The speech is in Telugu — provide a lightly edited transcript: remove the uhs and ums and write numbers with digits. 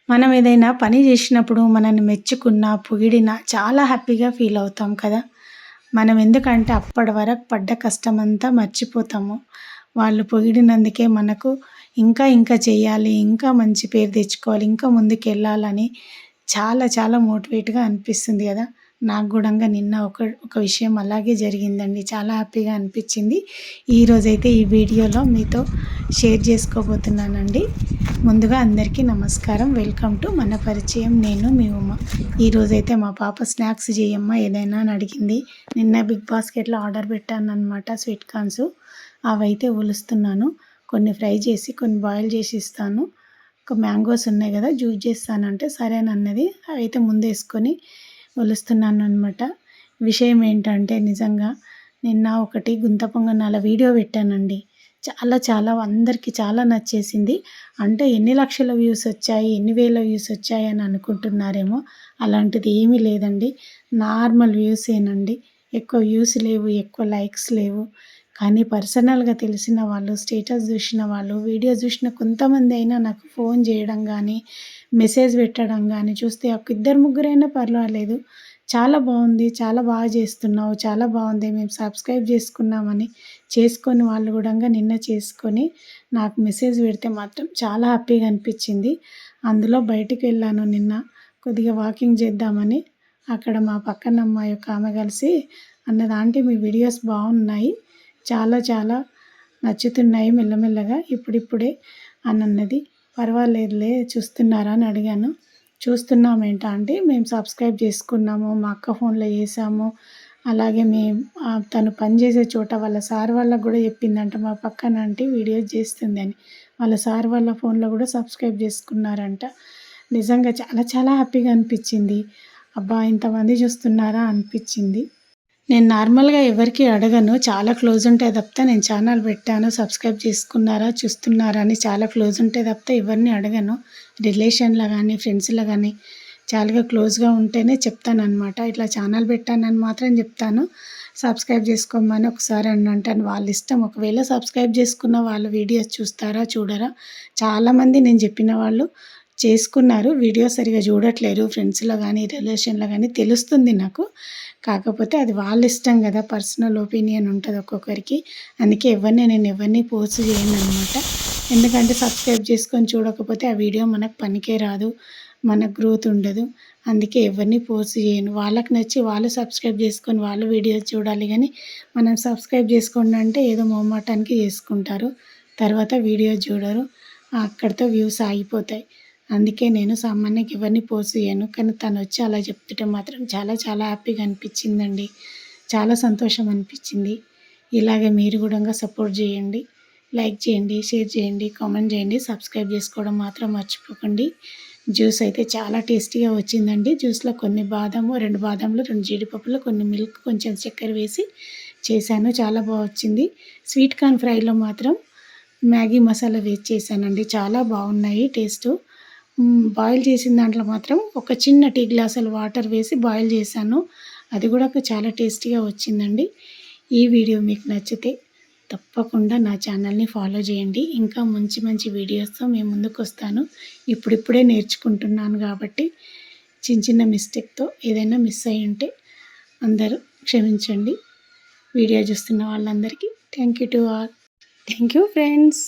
మనం ఏదైనా పని చేసినప్పుడు మనల్ని మెచ్చుకున్నా, పొగిడినా చాలా హ్యాపీగా ఫీల్ అవుతాం కదా! మనం ఎందుకంటే అప్పటి వరకు పడ్డ కష్టమంతా మర్చిపోతాము. వాళ్ళు పొగిడినందుకే మనకు ఇంకా ఇంకా చేయాలి, ఇంకా మంచి పేరు తెచ్చుకోవాలి, ఇంకా ముందుకెళ్ళాలని చాలా చాలా మోటివేట్‌గా అనిపిస్తుంది గదా! నాకు గూడంగా నిన్న ఒక విషయం అలాగే జరిగిందండి. చాలా హ్యాపీగా అనిపిచ్చింది. ఈరోజైతే ఈ వీడియోలో మీతో షేర్ చేసుకోబోతున్నానండి. ముందుగా అందరికీ నమస్కారం. వెల్కమ్ టు మన పరిచయం. నేను మీ ఉమ. ఈరోజైతే మా పాప స్నాక్స్ చేయమ్మా ఏదైనా అని అడిగింది. నిన్న బిగ్ బాస్కెట్‌లో ఆర్డర్ పెట్టాననమాట స్వీట్ కార్న్స్. అవైతే ఒలుస్తున్నాను. కొన్ని ఫ్రై చేసి, కొన్ని బాయిల్ చేసి ఇస్తాను. ఒక మ్యాంగోస్ ఉన్నాయి కదా! జ్యూస్ చేస్తానంటే సరేనన్నది. అవైతే ముందేసుకొని ఒలుస్తున్నాననమాట. విషయం ఏంటంటే నిజంగా నిన్న ఒకటి గుంత పొంగనాల వీడియో పెట్టానండి. చాలా చాలా అందరికీ చాలా నచ్చేసింది. అంటే ఎన్ని లక్షల వ్యూస్ వచ్చాయి, ఎన్ని వేల వ్యూస్ వచ్చాయి అని అనుకుంటున్నారేమో. అలాంటిది ఏమీ లేదండి. నార్మల్ వ్యూసేనండి. ఎక్కువ వ్యూస్ లేవు, ఎక్కువ లైక్స్ లేవు. కానీ పర్సనల్‌గా తెలిసిన వాళ్ళు, స్టేటస్ చూసిన వాళ్ళు, వీడియో చూసిన కొంతమంది అయినా నాకు ఫోన్ చేయడం గానీ, మెసేజ్ పెట్టడం గానీ చూస్తే ఒక ఇద్దరు ముగ్గురైనా పర్వాలేదు. చాలా బావుంది. చాలా బాగా చేస్తున్నావు. చాలా బావుంది. మేము సబ్స్క్రైబ్ చేసుకున్నామని చేసుకొని వాళ్ళు గూడంగా నిన్న చేసుకొని నాకు మెసేజ్ పెడితే మాత్రం చాలా హ్యాపీగా అనిపిచ్చింది. అందులో బయటికి వెళ్ళాను నిన్న. కొద్దిగా వాకింగ్ చేద్దామని. అక్కడ మా పక్కన అమ్మాయి ఒక ఆమె కలిసి అన్నది, "ఆంటీ మీ వీడియోస్ బాగున్నాయి. చాలా చాలా నచ్చుతున్నాయి మెల్లమెల్లగా ఇప్పుడిప్పుడే" అని అన్నది. "పర్వాలేదులే చూస్తున్నారా" అని అడిగాను. "చూస్తున్నామేంటా ఆంటీ మేము సబ్స్క్రైబ్ చేసుకున్నాము. మా అక్క ఫోన్‌లో చేసాము. అలాగే తను పనిచేసే చోట వాళ్ళ సార్ వాళ్ళకి గూడా చెప్పిందంట మా పక్కన ఆంటీ వీడియోస్ చేస్తుందని. వాళ్ళ సార్ వాళ్ళ ఫోన్‌లో గూడా సబ్స్క్రైబ్ చేసుకున్నారంట." నిజంగా చాలా చాలా హ్యాపీగా అనిపిచ్చింది. అబ్బా! ఇంతమంది చూస్తున్నారా అనిపిచ్చింది. నేను నార్మల్‌గా ఎవరికీ అడగను. చాలా క్లోజ్ ఉంటే తప్పితే నేను ఛానల్ పెట్టాను, సబ్స్క్రైబ్ చేసుకున్నారా, చూస్తున్నారా అని చాలా క్లోజ్ ఉంటే తప్పితే ఎవరిని అడగను. రిలేషన్‌లో గానీ, ఫ్రెండ్స్‌లో గానీ చాలా క్లోజ్‌గా ఉంటేనే చెప్తాననమాట. ఇట్లా ఛానల్ పెట్టానని మాత్రం చెప్తాను. సబ్స్క్రైబ్ చేసుకోమని ఒకసారి అని అంటాను. వాళ్ళ ఇష్టం. ఒకవేళ సబ్స్క్రైబ్ చేసుకున్న వాళ్ళు వీడియోస్ చూస్తారా, చూడరా? చాలామంది నేను చెప్పిన వాళ్ళు చేసుకున్నారు. వీడియో సరిగ్గా చూడట్లేరు. ఫ్రెండ్స్‌లో గానీ, రిలేషన్‌లో గానీ తెలుస్తుంది నాకు. కాకపోతే అది వాళ్ళ ఇష్టం గదా! పర్సనల్ ఒపీనియన్ ఉంటది ఒక్కొక్కరికి. అందుకే నేను ఎవరిని ఫోర్స్ చేయననమాట. ఎందుకంటే సబ్స్క్రైబ్ చేసుకొని చూడకపోతే ఆ వీడియో మనకు పనికే రాదు. మనకు గ్రోత్ ఉండదు. అందుకే ఎవరిని ఫోర్స్ చేయను. వాళ్ళకి నచ్చి వాళ్ళు సబ్స్క్రైబ్ చేసుకొని వాళ్ళు వీడియోస్ చూడాలి గానీ, మనం సబ్స్క్రైబ్ చేసుకోండి అంటే ఏదో మొహమాటానికి చేసుకుంటారు. తర్వాత వీడియోస్ చూడరు. అక్కడితో వ్యూస్ ఆగిపోతాయి. అందుకే నేను సామాన్యంగా ఎవరిని ఫోర్స్ చేయను. కానీ తనొచ్చి అలా చెప్తుంటే మాత్రం చాలా చాలా హ్యాపీగా అనిపిచ్చిందండి. చాలా సంతోషం అనిపిచ్చింది. ఇలాగే మీరు గూడంగా సపోర్ట్ చేయండి. లైక్ చేయండి, షేర్ చేయండి, కామెంట్ చేయండి. సబ్స్క్రైబ్ చేసుకోవడం మాత్రం మర్చిపోకండి. జ్యూస్ అయితే చాలా టేస్టీగా వచ్చిందండి. జ్యూస్‌లో కొన్ని బాదాము, 2 బాదాంలు, 2 జీడిపప్పులు, కొన్ని మిల్క్, కొంచెం చక్కెర వేసి చేశాను. చాలా వచ్చింది. స్వీట్ కార్న్ ఫ్రైలో మాత్రం మ్యాగీ మసాలా వేసి చేశానండి. చాలా బాగున్నాయి టేస్టు. బాయిల్ చేసిన దాంట్లో మాత్రం ఒక చిన్న టీ గ్లాసుల వాటర్ వేసి బాయిల్ చేశాను. అది కూడా చాలా టేస్టీగా వచ్చిందండి. ఈ వీడియో మీకు నచ్చితే తప్పకుండా నా ఛానల్ని ఫాలో చేయండి. ఇంకా మంచి మంచి వీడియోస్తో మేము ముందుకొస్తాను. ఇప్పుడిప్పుడే నేర్చుకుంటున్నాను కాబట్టి చిన్న చిన్న మిస్టేక్‌తో ఏదైనా మిస్ అయ్యి ఉంటే అందరూ క్షమించండి. వీడియో చూస్తున్న వాళ్ళందరికీ thank you to all. Thank you friends.